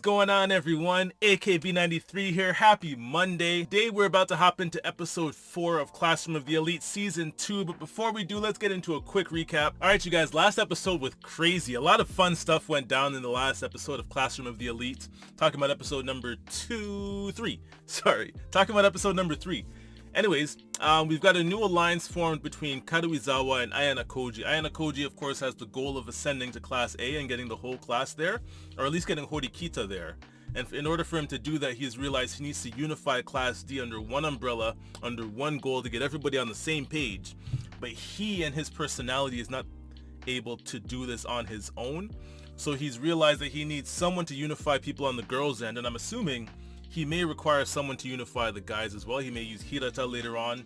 going on, everyone? AKB93 here. Happy Monday. Today we're about to hop into episode 4 of Classroom of the Elite season 2, but before we do, let's get into a quick recap. Alright you guys, last episode was crazy. A lot of fun stuff went down in the last episode of Classroom of the Elite. Talking about episode number 3. Anyways, we've got a new alliance formed between Karuizawa and Ayana Koji. Ayana Koji, of course, has the goal of ascending to Class A and getting the whole class there, or at least getting Horikita there. And in order for him to do that, he's realized he needs to unify Class D under one umbrella, under one goal to get everybody on the same page. But he and his personality is not able to do this on his own. So he's realized that he needs someone to unify people on the girls' end, and I'm assuming he may require someone to unify the guys as well. He may use Hirata later on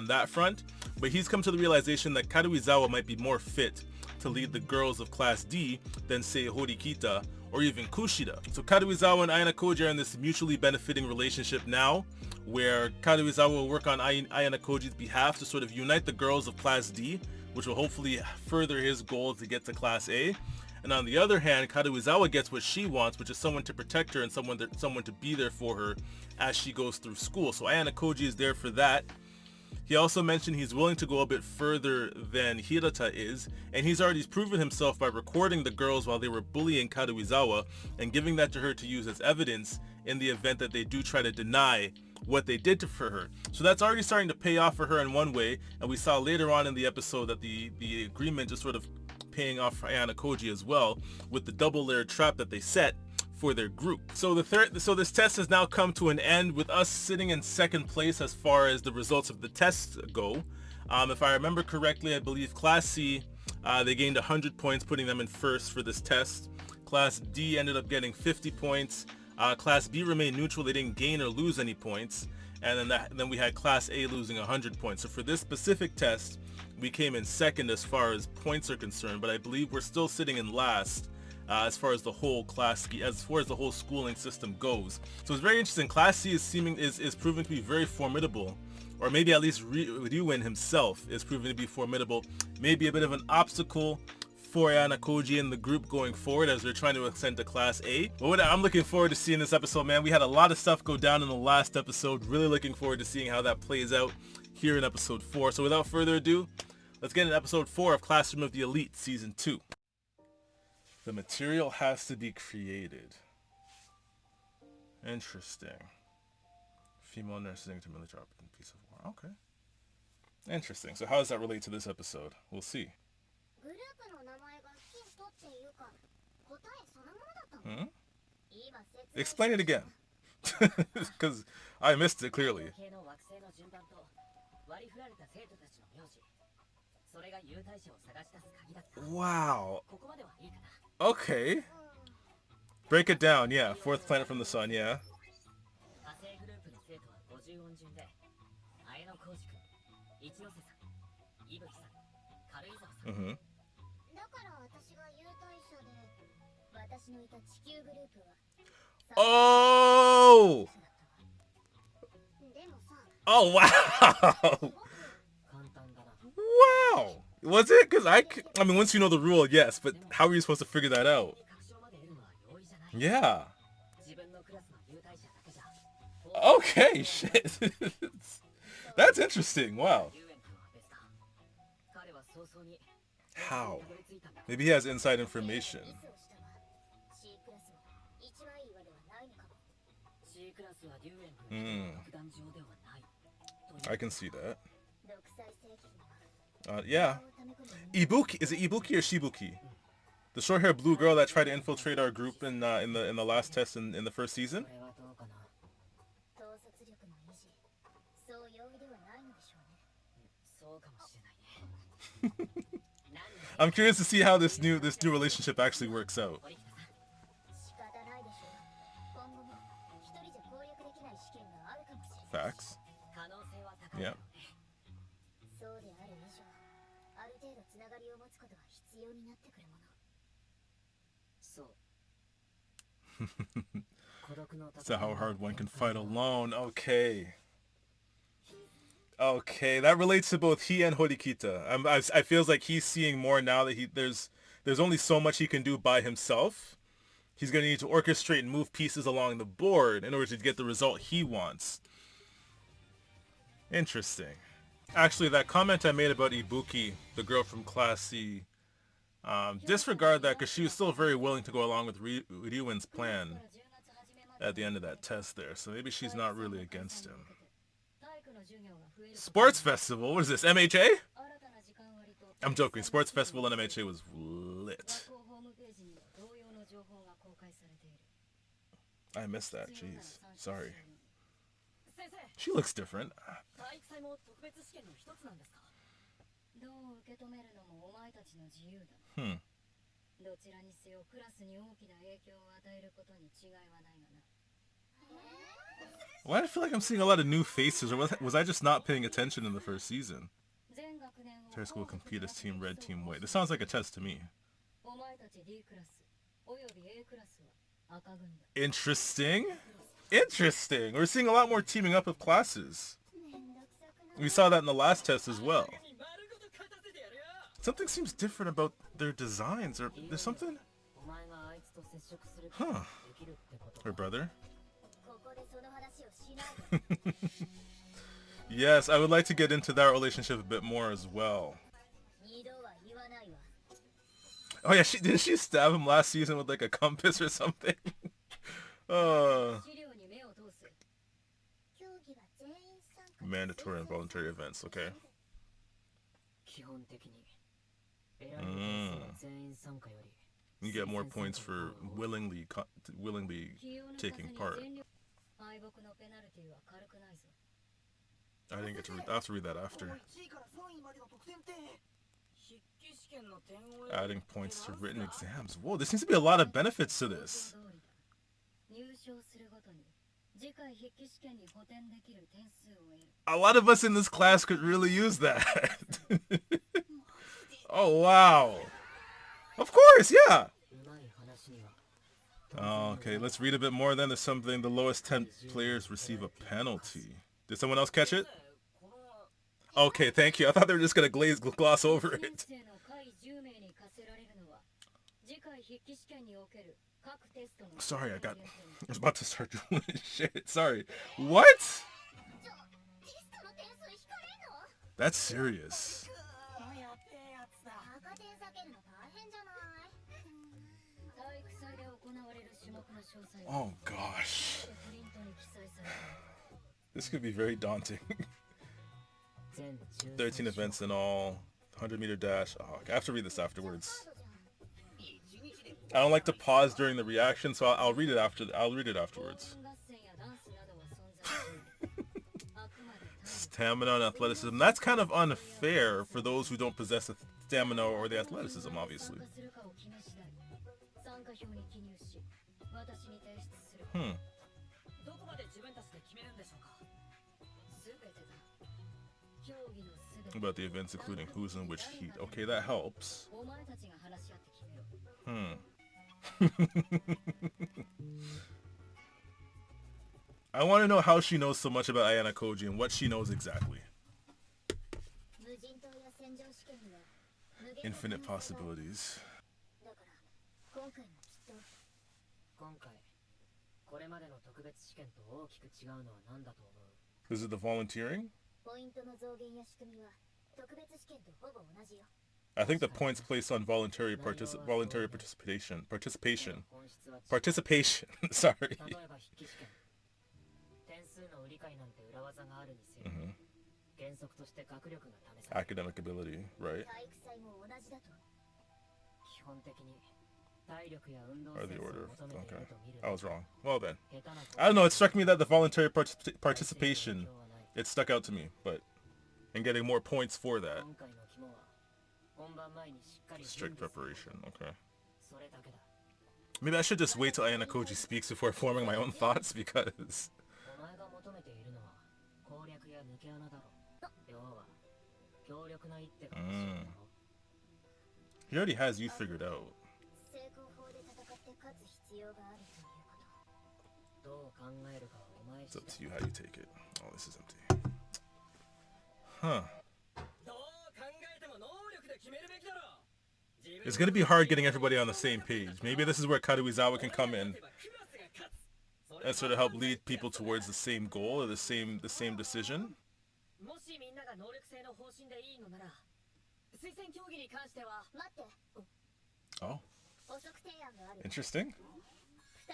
that front, but he's come to the realization that Karuizawa might be more fit to lead the girls of Class D than, say, Horikita or even Kushida. So Karuizawa and Ayana Koji are in this mutually benefiting relationship now, where Karuizawa will work on Ayana Koji's behalf to sort of unite the girls of Class D, which will hopefully further his goal to get to Class A. And on the other hand, Karuizawa gets what she wants, which is someone to protect her and someone to be there for her as she goes through school. So Ayana Koji is there for that. He also mentioned he's willing to go a bit further than Hirata is, and he's already proven himself by recording the girls while they were bullying Karuizawa and giving that to her to use as evidence in the event that they do try to deny what they did for her. So that's already starting to pay off for her in one way, and we saw later on in the episode that the agreement is sort of paying off for Ayana Koji as well, with the double layered trap that they set for their group. So this test has now come to an end, with us sitting in second place as far as the results of the tests go. If I remember correctly, I believe Class C, they gained 100 points, putting them in first for this test. Class D ended up getting 50 points. Class B remained neutral, they didn't gain or lose any points. And then we had Class A losing 100 points. So for this specific test, we came in second as far as points are concerned, but I believe we're still sitting in last as far as the whole schooling system goes. So it's very interesting. Class C is proving to be very formidable, or maybe at least Ryuen himself is proving to be formidable. Maybe a bit of an obstacle for Ayana Koji and the group going forward as they're trying to ascend to Class A. But I'm looking forward to seeing this episode, man. We had a lot of stuff go down in the last episode. Really looking forward to seeing how that plays out here in episode 4. So without further ado, let's get into episode 4 of Classroom of the Elite season 2. The material has to be created. Interesting. Female nurse is to military drop in piece of war. Okay. Interesting. So how does that relate to this episode? We'll see. Hmm? Explain it again. Because I missed it clearly. Wow. Okay. Break it down, yeah. Fourth planet from the sun, yeah. Mm-hmm. Oh! Oh, wow! Wow! Was it? Because I mean, once you know the rule, yes, but how are you supposed to figure that out? Yeah. Okay, shit. That's interesting, wow. How? Maybe he has inside information. I can see that. Yeah. Ibuki, is it Ibuki or Shibuki? The short-haired blue girl that tried to infiltrate our group in the last test in the first season? I'm curious to see how this new relationship actually works out. Facts. Yeah. So how hard one can fight alone. Okay. Okay, that relates to both he and Horikita. I feels like he's seeing more now that there's only so much he can do by himself. He's going to need to orchestrate and move pieces along the board in order to get the result he wants. Interesting. Actually, that comment I made about Ibuki, the girl from Class C, disregard that because she was still very willing to go along with Ryuin's plan at the end of that test there. So maybe she's not really against him. Sports Festival? What is this, MHA? I'm joking. Sports Festival and MHA was lit. I missed that. Jeez. Sorry. She looks different. Hmm. Why do I feel like I'm seeing a lot of new faces, or was I just not paying attention in the first season? Entire school compete as Team Red, Team White. This sounds like a test to me. Interesting. Interesting. We're seeing a lot more teaming up of classes. We saw that in the last test as well. Something seems different about their designs. Or there's something? Huh. Her brother? Yes, I would like to get into that relationship a bit more as well. Oh yeah, didn't she stab him last season with like a compass or something? Mandatory and voluntary events, okay. You get more points for willingly taking part. I didn't get to read. I have to read that after. Adding points to written exams. Whoa, there seems to be a lot of benefits to this. A lot of us in this class could really use that. Oh, wow. Of course, yeah. Okay, let's read a bit more then. There's something. The lowest 10 players receive a penalty. Did someone else catch it? Okay, thank you. I thought they were just going to gloss over it. Sorry, I was about to start doing shit. Sorry. What? That's serious. Oh gosh. This could be very daunting. 13 events in all, 100-meter dash. Oh, okay. I have to read this afterwards. I don't like to pause during the reaction, so I'll read it after. I'll read it afterwards. Stamina and athleticism. That's kind of unfair for those who don't possess the stamina or the athleticism, obviously. About the events, including who's in which heat. Okay, that helps. I want to know how she knows so much about Ayana Koji and what she knows exactly. Infinite possibilities. Is it the volunteering? I think the points placed on voluntary participation. Sorry. Academic ability, right? Or the order. Okay. I was wrong. Well then. I don't know, it struck me that the voluntary participation, it stuck out to me, but and getting more points for that. Strict preparation, okay. Maybe I should just wait till Ayana Koji speaks before forming my own thoughts, because... He already has you figured out. It's up to you how you take it. Oh, this is empty. Huh. It's going to be hard getting everybody on the same page. Maybe this is where Karuizawa can come in and sort of help lead people towards the same goal or the same decision. Oh, interesting.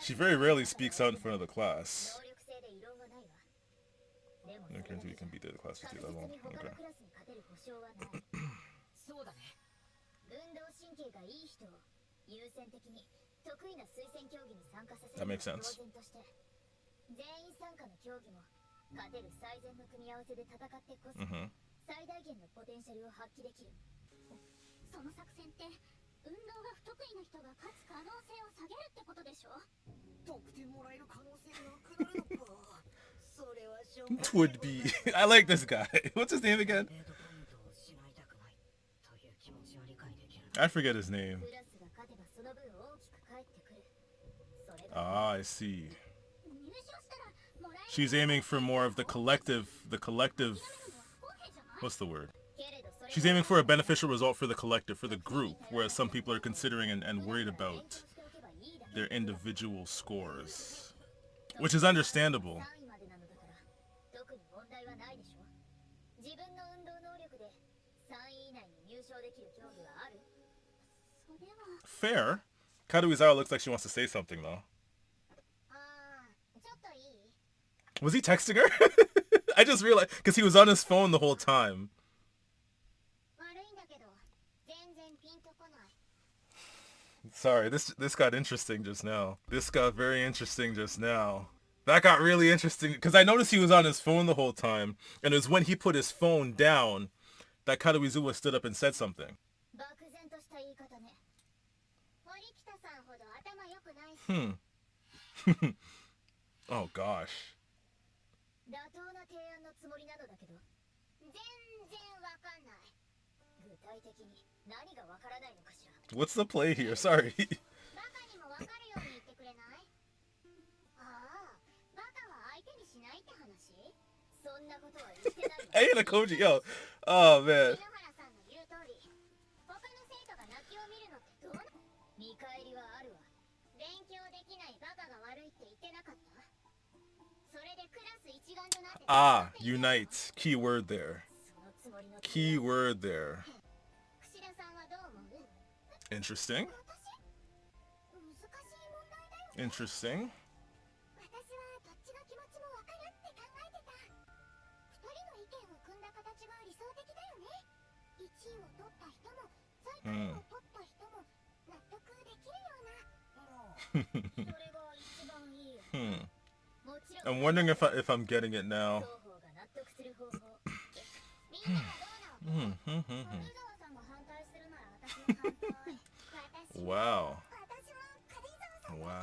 She very rarely speaks out in front of the class. No guarantee we can beat the class 50 level. Okay. That makes sense. Mm-hmm. 運動が不得意な人が勝つ可能性を下げるってことでしょ。得点もらえる可能性なくなるのか。それはしょうがない。Would be. I like this guy. What's his name again? I forget his name. Ah, I see. She's aiming for more of the collective. What's the word? She's aiming for a beneficial result for the collective, for the group, whereas some people are considering and worried about their individual scores, which is understandable. Fair. Karuizawa looks like she wants to say something, though. Was he texting her? I just realized, because he was on his phone the whole time. Sorry, this got interesting just now. This got very interesting just now. That got really interesting, because I noticed he was on his phone the whole time, and it was when he put his phone down that Karuizawa stood up and said something. Oh gosh. What's the play here? Sorry. Hey, Koji, yo. Oh man. Ah, unite. Key word there. Key word there. Interesting. Interesting. I'm wondering if I'm getting it now. Wow. Wow.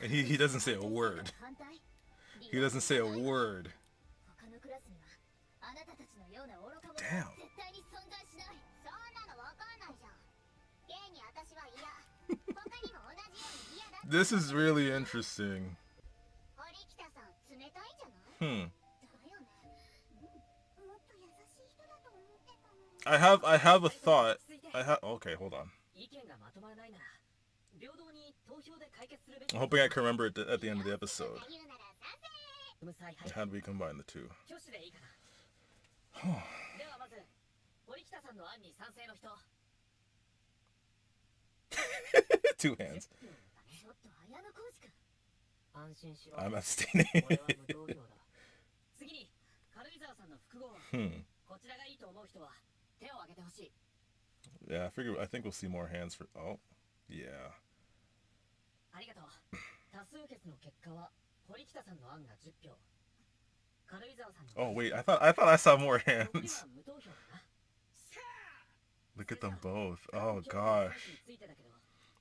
And he doesn't say a word. He doesn't say a word. Damn. This is really interesting. I have a thought. Okay, hold on. I'm hoping I can remember it at the end of the episode. How do we combine the two? Two hands. I'm abstaining. Yeah, I think we'll see more hands for. Oh, yeah. Oh wait, I thought I saw more hands. Look at them both. Oh gosh.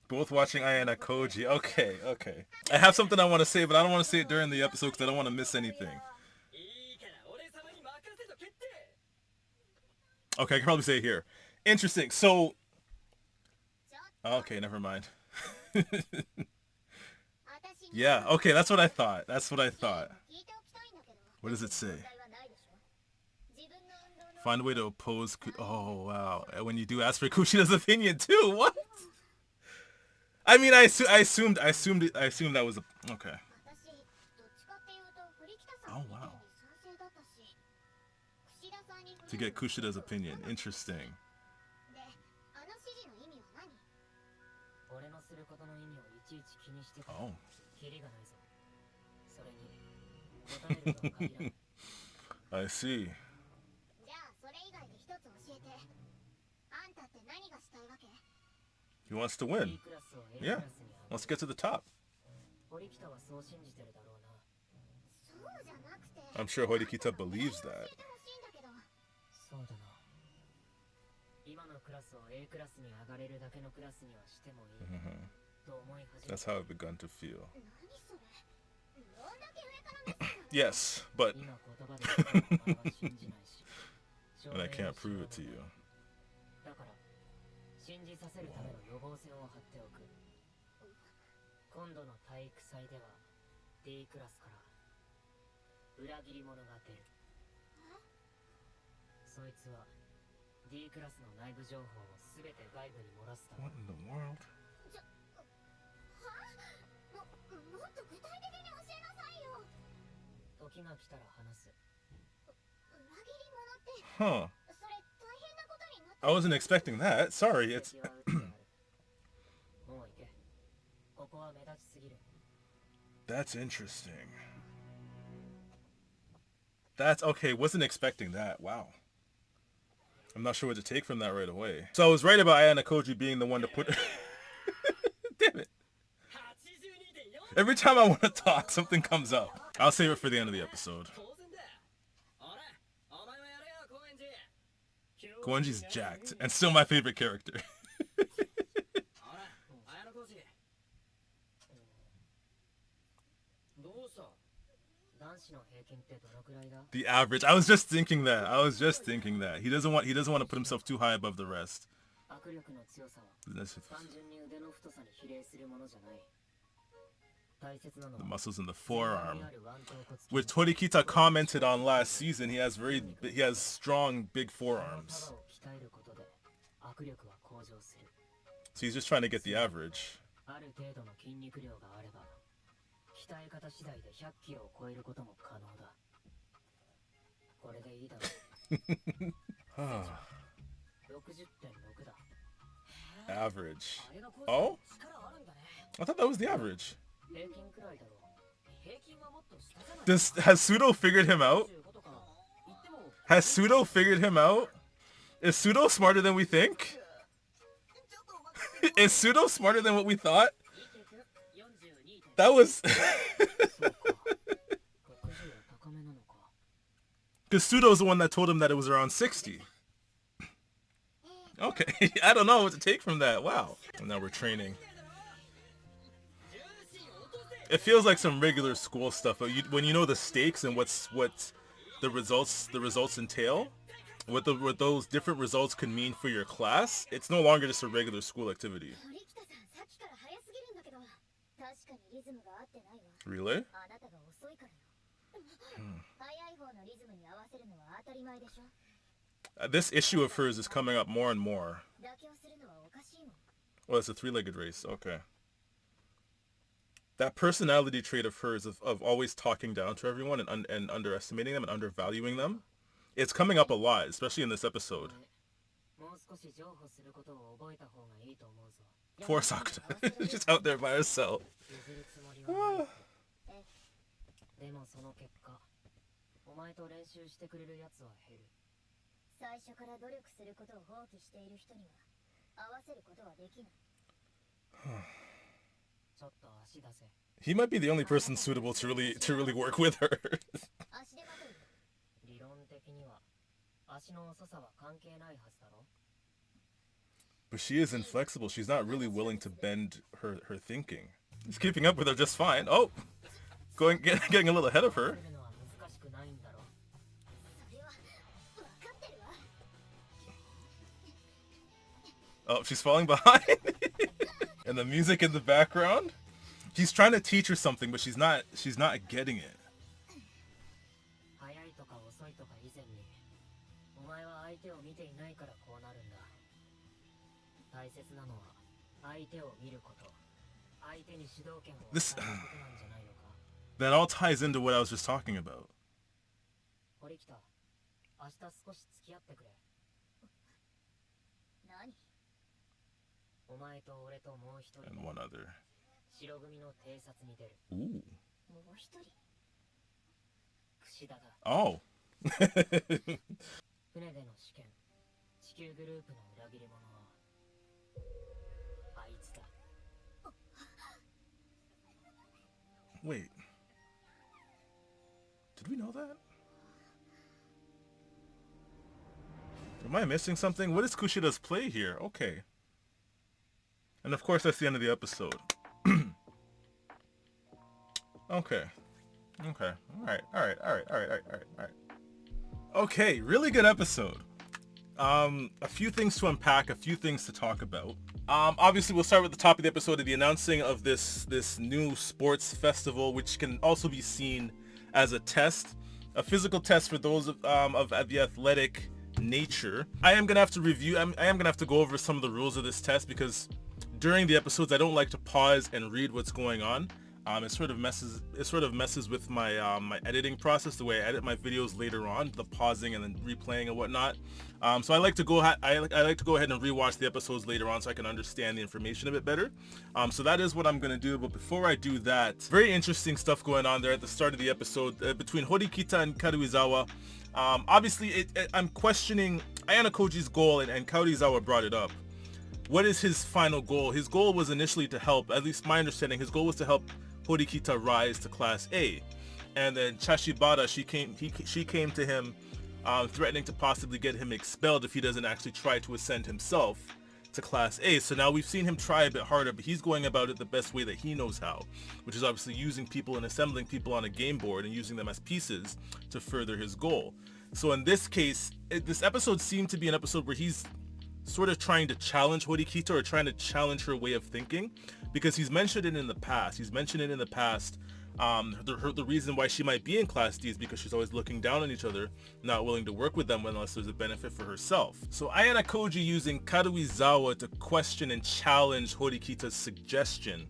Both watching Ayana Koji. Okay. I have something I want to say, but I don't want to say it during the episode because I don't want to miss anything. Okay, I can probably say it here. Interesting. So, okay, never mind. Yeah, okay, that's what I thought. What does it say? Find a way to oppose. Oh wow! When you do ask for Kushida's opinion too, what? I mean, I assumed that was a okay. Oh wow! To get Kushida's opinion, interesting. Oh. I see. He wants to win. Yeah. Let's get to the top. I'm sure Horikita believes that. That's how I've begun to feel. Yes, but and I can't prove it to you. What in the world? Huh. I wasn't expecting that. Sorry, it's... That's interesting. That's okay. Wasn't expecting that. Wow. I'm not sure what to take from that right away. So I was right about Ayana Koji being the one to put... Damn it. Every time I want to talk, something comes up. I'll save it for the end of the episode. Koenji's jacked, and still my favorite character. The average. I was just thinking that. He doesn't want to put himself too high above the rest. The muscles in the forearm, which Horikita commented on last season. He has strong big forearms. So he's just trying to get the average. Average. Oh? I thought that was the average. Has Pseudo figured him out? Has Pseudo figured him out? Is Pseudo smarter than we think? Is Pseudo smarter than what we thought? That was... Because Pseudo's the one that told him that it was around 60. Okay, I don't know what to take from that. Wow. And now we're training. It feels like some regular school stuff, but when you know the stakes and what the results entail, what those different results can mean for your class, it's no longer just a regular school activity. Really? This issue of hers is coming up more and more. Oh, it's a three-legged race. Okay. That personality trait of hers of always talking down to everyone and underestimating them and undervaluing them, it's coming up a lot, especially in this episode. Poor Sakuta. She's out there by herself. He might be the only person suitable to really work with her. But she is inflexible. She's not really willing to bend her thinking. He's keeping up with her just fine. Oh, getting a little ahead of her. Oh, she's falling behind. And the music in the background. He's trying to teach her something, but she's not getting it. なるんだ。大切なのは相手を見ること。相手に主導権を与えることなんじゃないのか。That all ties into what I was just talking about. 堀北、明日少し付き合ってくれ。何？お前と俺ともう一人。 And one other. 白組の偵察に出る。 Ooh. もう一人？櫛田だ。 Oh. 船での試験、地球グループの裏切り者はあいつだ。 Wait. Did we know that? Am I missing something? What is Kushida's play here? Okay. And of course that's the end of the episode. Okay. Okay. Alright. Okay, really good episode. A few things to unpack, a few things to talk about. Obviously we'll start with the top of the episode of the announcing of this new sports festival, which can also be seen as a test, a physical test for those of the athletic nature. I am gonna have to review. I am gonna have to go over some of the rules of this test because during the episodes I don't like to pause and read what's going on. It sort of messes with my my editing process, the way I edit my videos later on, the pausing and then replaying and whatnot. So I like to go ahead and rewatch the episodes later on so I can understand the information a bit better. So that is what I'm gonna do. But before I do that, very interesting stuff going on there at the start of the episode between Horikita and Karuizawa. Obviously, I'm questioning Ayana Koji's goal, and Karuizawa brought it up. What is his final goal? His goal was initially to help, at least my understanding, his goal was to help Horikita rise to Class A. And then Chashibara, she came to him threatening to possibly get him expelled if he doesn't actually try to ascend himself to Class A. So now we've seen him try a bit harder, but he's going about it the best way that he knows how, which is obviously using people and assembling people on a game board and using them as pieces to further his goal. So in this case, this episode seemed to be an episode where he's sort of trying to challenge Horikita, or trying to challenge her way of thinking, because he's mentioned it in the past. The reason why she might be in Class D is because she's always looking down on each other, not willing to work with them unless there's a benefit for herself. So Ayana Koji using Karuizawa to question and challenge Horikita's suggestion.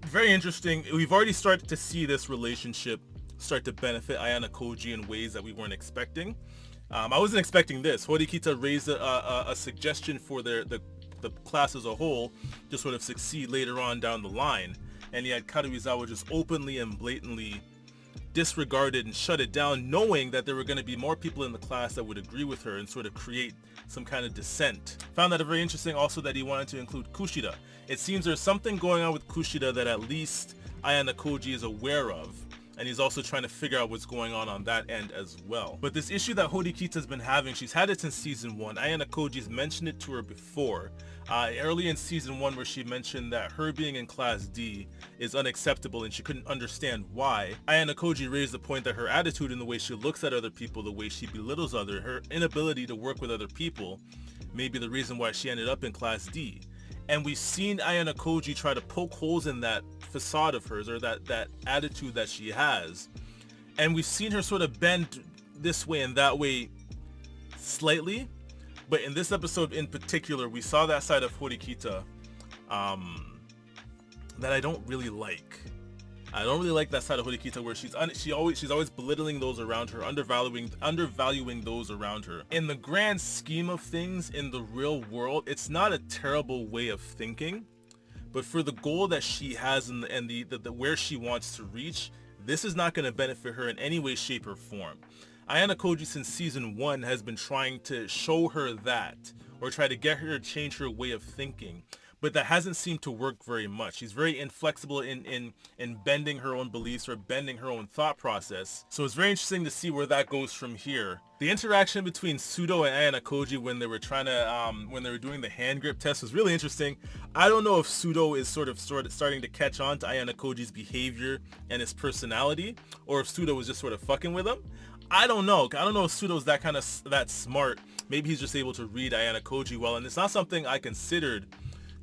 Very interesting. We've already started to see this relationship start to benefit Ayana Koji in ways that we weren't expecting. I wasn't expecting this. Horikita raised a suggestion for the class as a whole to sort of succeed later on down the line. And yet Karuizawa just openly and blatantly disregarded and shut it down, knowing that there were going to be more people in the class that would agree with her and sort of create some kind of dissent. Found that very interesting also that he wanted to include Kushida. It seems there's something going on with Kushida that at least Ayana Koji is aware of, and he's also trying to figure out what's going on that end as well. But this issue that Horikita's been having, she's had it since season 1. Ayana Koji's mentioned it to her before. Early in season 1, where she mentioned that her being in Class D is unacceptable and she couldn't understand why. Ayana Koji raised the point that her attitude and the way she looks at other people, the way she belittles others, her inability to work with other people may be the reason why she ended up in Class D. And we've seen Ayana Koji try to poke holes in that facade of hers, or that attitude that she has. And we've seen her sort of bend this way and that way slightly. But in this episode in particular, we saw that side of Horikita that I don't really like. I don't really like that side of Horikita where she's always belittling those around her, undervaluing those around her. In the grand scheme of things, in the real world, it's not a terrible way of thinking, but for the goal that she has and the where she wants to reach, this is not going to benefit her in any way, shape, or form. Ayana Koji since season 1 has been trying to show her that, or try to get her to change her way of thinking. But that hasn't seemed to work very much. She's very inflexible in bending her own beliefs or bending her own thought process. So it's very interesting to see where that goes from here. The interaction between Sudo and Ayana Koji when they were doing the hand grip test was really interesting. I don't know if Sudo is sort of starting to catch on to Ayana Koji's behavior and his personality, or if Sudo was just sort of fucking with him. I don't know. I don't know if Sudo's that smart. Maybe he's just able to read Ayana Koji well, and it's not something I considered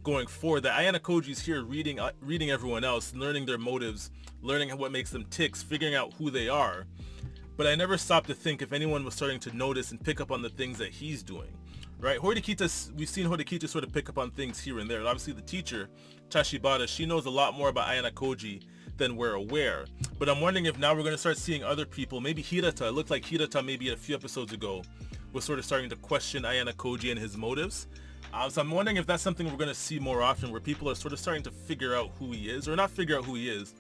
going forward, that Ayana Koji's here reading everyone else, learning their motives, learning what makes them ticks, figuring out who they are. But I never stopped to think if anyone was starting to notice and pick up on the things that he's doing. right? We've seen Horikita sort of pick up on things here and there. And obviously the teacher, Tashibata, she knows a lot more about Ayana Koji than we're aware. But I'm wondering if now we're going to start seeing other people, maybe Hirata. It looked like Hirata maybe a few episodes ago was sort of starting to question Ayana Koji and his motives. So I'm wondering if that's something we're going to see more often, where people are sort of starting to figure out who he is, or not figure out who he is,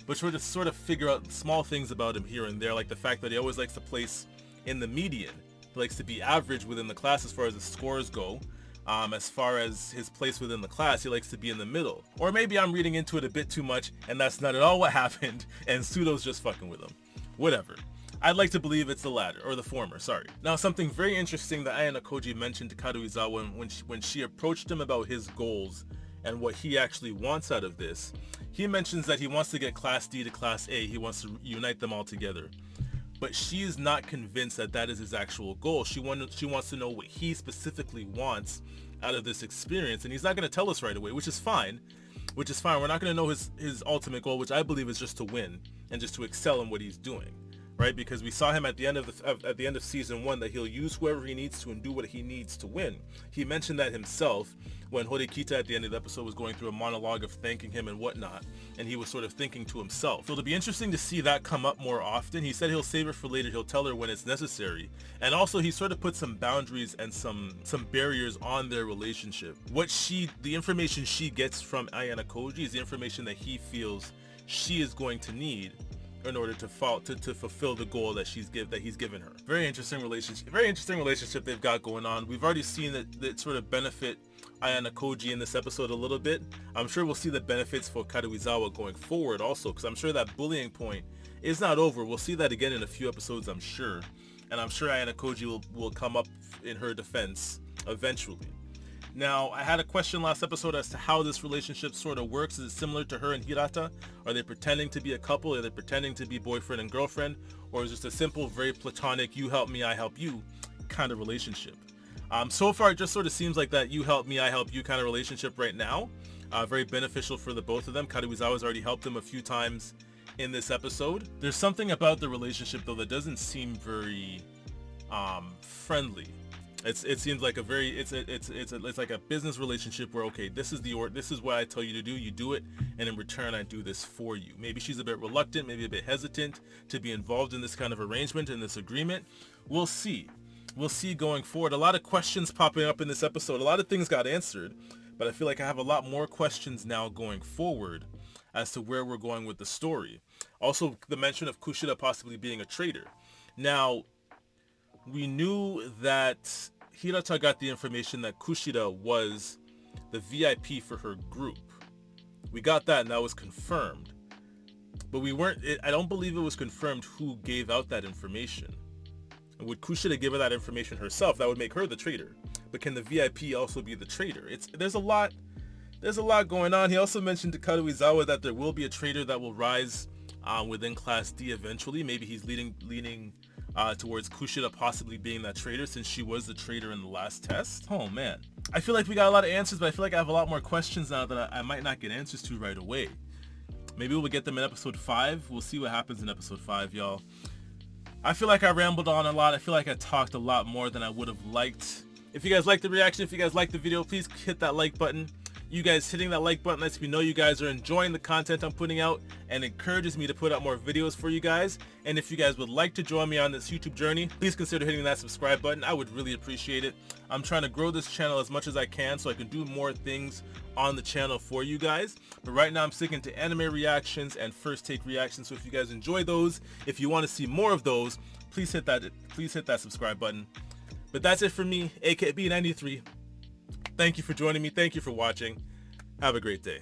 but sort of figure out small things about him here and there, like the fact that he always likes to place in the median. He likes to be average within the class as far as his scores go. As far as his place within the class, he likes to be in the middle. Or maybe I'm reading into it a bit too much, and that's not at all what happened, and Sudo's just fucking with him. Whatever. I'd like to believe it's the latter, or the former, sorry. Now, something very interesting that Ayana Koji mentioned to Karuizawa when she approached him about his goals and what he actually wants out of this, he mentions that he wants to get Class D to Class A. He wants to unite them all together. But she is not convinced that that is his actual goal. She wants to know what he specifically wants out of this experience, and he's not going to tell us right away, which is fine. We're not going to know his ultimate goal, which I believe is just to win and just to excel in what he's doing. Right, because we saw him at the end of season 1 that he'll use whoever he needs to and do what he needs to win. He mentioned that himself when Horikita at the end of the episode was going through a monologue of thanking him and whatnot, and he was sort of thinking to himself. So it'll be interesting to see that come up more often. He said he'll save it for later. He'll tell her when it's necessary, and also he sort of put some boundaries and some barriers on their relationship. The information she gets from Ayana Koji is the information that he feels she is going to need in order to fulfill the goal that he's given her. Very interesting relationship they've got going on. We've already seen that sort of benefit Ayana Koji in this episode a little bit. I'm sure we'll see the benefits for Karuizawa going forward also, because I'm sure that bullying point is not over. We'll see that again in a few episodes, I'm sure. And I'm sure Ayana Koji will come up in her defense eventually. Now, I had a question last episode as to how this relationship sort of works. Is it similar to her and Hirata? Are they pretending to be a couple? Are they pretending to be boyfriend and girlfriend? Or is it just a simple, very platonic, you help me, I help you kind of relationship? So far, it just sort of seems like that you help me, I help you kind of relationship right now. Very beneficial for the both of them. Karuizawa's already helped them a few times in this episode. There's something about the relationship, though, that doesn't seem very friendly. It seems like it's like a business relationship where, okay, this is what I tell you to do, you do it, and in return I do this for you. Maybe she's a bit reluctant, maybe a bit hesitant to be involved in this kind of arrangement, in this agreement. We'll see going forward. A lot of questions popping up in this episode. A lot of things got answered, but I feel like I have a lot more questions now going forward as to where we're going with the story. Also, the mention of Kushida possibly being a traitor. Now, we knew that Hirata got the information that Kushida was the VIP for her group. We got that, and that was confirmed. But I don't believe it was confirmed who gave out that information. And would Kushida give her that information herself? That would make her the traitor. But can the VIP also be the traitor? There's a lot going on. He also mentioned to Karuizawa that there will be a traitor that will rise within Class D eventually. Maybe he's leaning towards Kushida possibly being that traitor, since she was the traitor in the last test. Oh man, I feel like we got a lot of answers, but I feel like I have a lot more questions now that I might not get answers to right away. Maybe we'll get them in episode 5. We'll see what happens in episode 5, y'all. I feel like I rambled on a lot. I feel like I talked a lot more than I would have liked. If you guys liked the reaction, if you guys liked the video, please hit that like button. You guys hitting that like button lets me know you guys are enjoying the content I'm putting out and encourages me to put out more videos for you guys. And if you guys would like to join me on this YouTube journey, please consider hitting that subscribe button. I would really appreciate it. I'm trying to grow this channel as much as I can so I can do more things on the channel for you guys. But right now I'm sticking to anime reactions and first take reactions. So if you guys enjoy those, if you want to see more of those, please hit that subscribe button. But that's it for me, AKB93. Thank you for joining me. Thank you for watching. Have a great day.